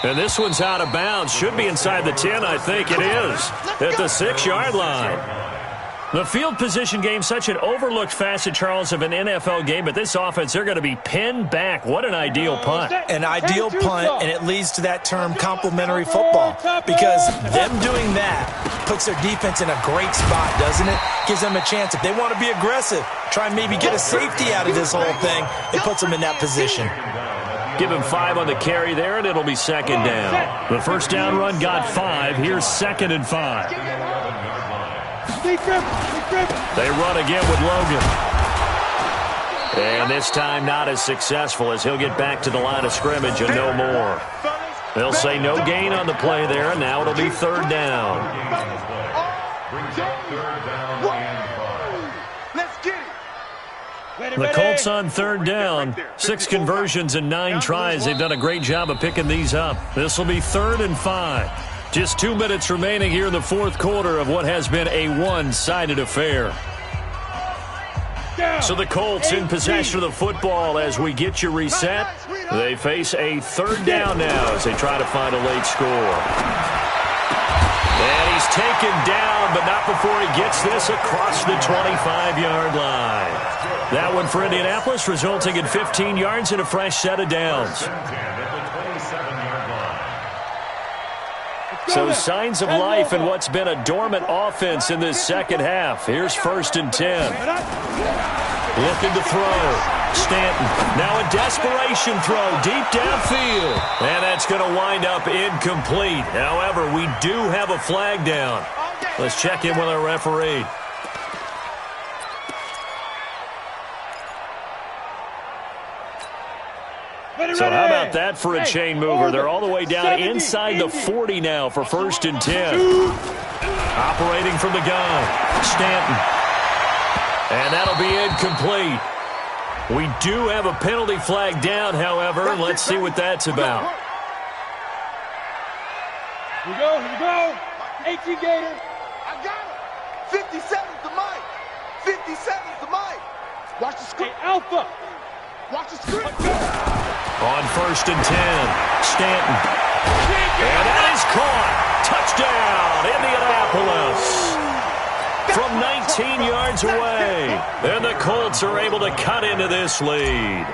And this one's out of bounds. Should be inside the 10, I think it is. At the 6-yard line. The field position game, such an overlooked facet, Charles, of an NFL game, but this offense, they're going to be pinned back. What an ideal punt. An ideal punt, and it leads to that term complementary football, because them doing that puts their defense in a great spot, doesn't it? Gives them a chance. If they want to be aggressive, try and maybe get a safety out of this whole thing, it puts them in that position. Give him 5 on the carry there, and it'll be second down. The first down run got 5. Here's 2nd and 5. They run again with Logan. And this time not as successful as he'll get back to the line of scrimmage and no more. They'll say no gain on the play there, and now it'll be third down. The Colts on third down. 6 conversions and 9 tries. They've done a great job of picking these up. This will be 3rd and 5. Just 2 minutes remaining here in the fourth quarter of what has been a one-sided affair. So the Colts in possession of the football as we get you reset. They face a third down now as they try to find a late score. And he's taken down, but not before he gets this across the 25-yard line. That one for Indianapolis, resulting in 15 yards and a fresh set of downs. So signs of life in what's been a dormant offense in this second half. Here's 1st and 10. Looking to throw. Stanton. Now a desperation throw deep downfield. And that's going to wind up incomplete. However, we do have a flag down. Let's check in with our referee. So how about that for a chain mover? They're all the way down inside the 40 now for 1st and 10. Operating from the gun. Stanton. And that'll be incomplete. We do have a penalty flag down, however. Let's see what that's about. Here we go. 18 Gator. I got him. 57's the mic. 57's the mic. Watch the screen. Hey, Alpha. Watch the screen. On 1st and 10, Stanton. And that is caught. Touchdown, Indianapolis. From 19 yards away. And the Colts are able to cut into this lead.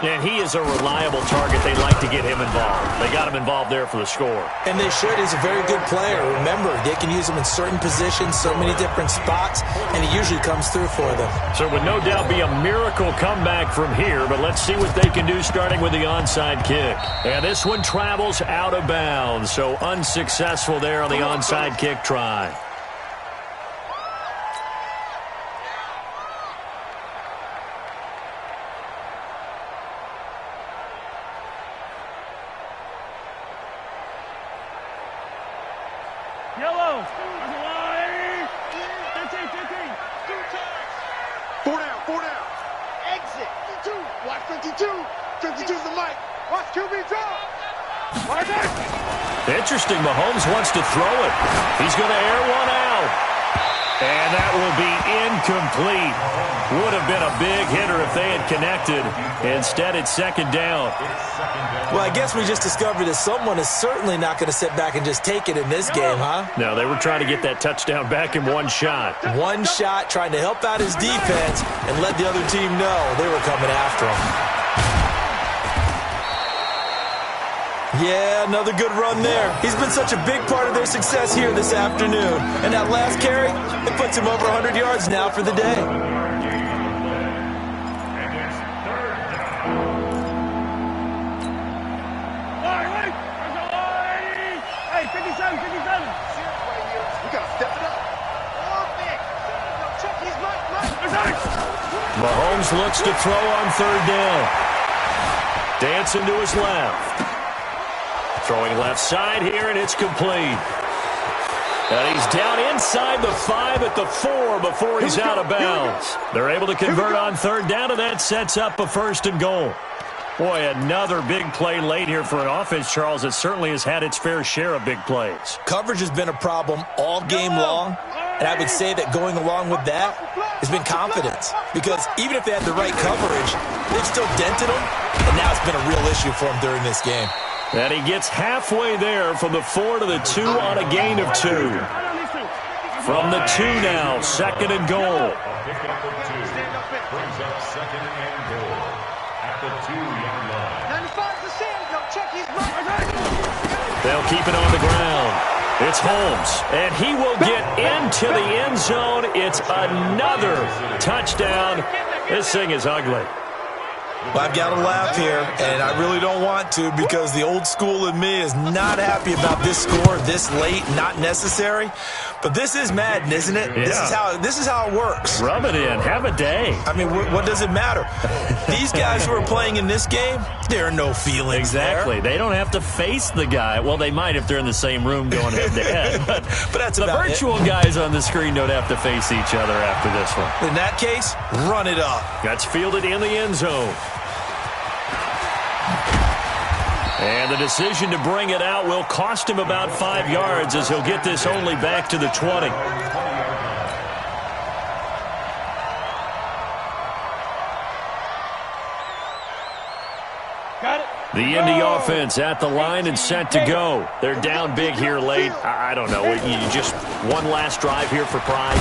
And he is a reliable target. They like to get him involved. They got him involved there for the score. And they should. He's a very good player. Remember, they can use him in certain positions, so many different spots, and he usually comes through for them. So it would no doubt be a miracle comeback from here, but let's see what they can do starting with the onside kick. And this one travels out of bounds, so unsuccessful there on the onside kick try. Yellow. There's a line. 15, 15. 4 down, 4 down. Exit. 52. Watch 52. 52's the mic. Watch QB drop. Watch it. Interesting. Mahomes wants to throw it. He's going to air one out. And that will be incomplete. Would have been a big hitter if they had connected. Instead, it's second down. Well, I guess we just discovered that someone is certainly not going to sit back and just take it in this game, huh? No, they were trying to get that touchdown back in one shot. One shot, trying to help out his defense and let the other team know they were coming after him. Yeah, another good run there. He's been such a big part of their success here this afternoon. And that last carry, it puts him over 100 yards now for the day. Hey, 57, 57. We got to step it up. Mahomes looks to throw on third down. Dancing to his left. Throwing left side here, and it's complete. And he's down inside the 5 at the 4 before he's out of bounds. They're able to convert on third down, and that sets up a 1st and goal. Boy, another big play late here for an offense, Charles, that certainly has had its fair share of big plays. Coverage has been a problem all game long, and I would say that going along with that has been confidence. Because even if they had the right coverage, they've still dented them, and now it's been a real issue for them during this game. And he gets halfway there from the 4 to the 2 on a gain of 2. From the 2 now, 2nd and goal. Pick up the 2. Brings up 2nd and goal at the 2-yard line. 95 to Sandy. Check his mic. They'll keep it on the ground. It's Holmes, and he will get into the end zone. It's another touchdown. This thing is ugly. Well, I've got to laugh here, and I really don't want to because the old school in me is not happy about this score this late, not necessary. But this is Madden, isn't it? Yeah. This is how it works. Rub it in. Have a day. I mean, what does it matter? These guys who are playing in this game, there are no feelings Exactly. there. They don't have to face the guy. Well, they might if they're in the same room going head-to-head. But that's the about virtual guys on the screen don't have to face each other after this one. In that case, run it up. That's fielded in the end zone. And the decision to bring it out will cost him about 5 yards as he'll get this only back to the 20. Got it. The Indy offense at the line and set to go. They're down big here late. I don't know. You just one last drive here for pride.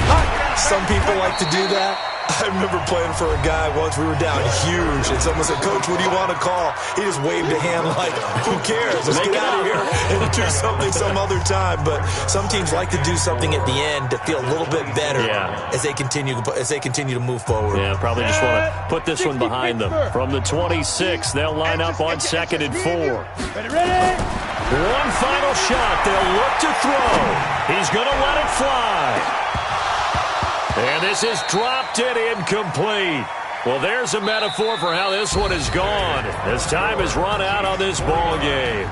Some people like to do that. I remember playing for a guy once. We were down huge, and someone said, "Coach, what do you want to call?" He just waved a hand like, "Who cares? Let's get out of here and do something some other time." But some teams like to do something at the end to feel a little bit better as they continue to move forward. Yeah, probably just want to put this one behind them. From the 26, they'll line up on 2nd and 4. Ready? One final shot. They'll look to throw. He's going to let it fly. And this is dropped and incomplete. Well, there's a metaphor for how this one is gone as time has run out on this ball game.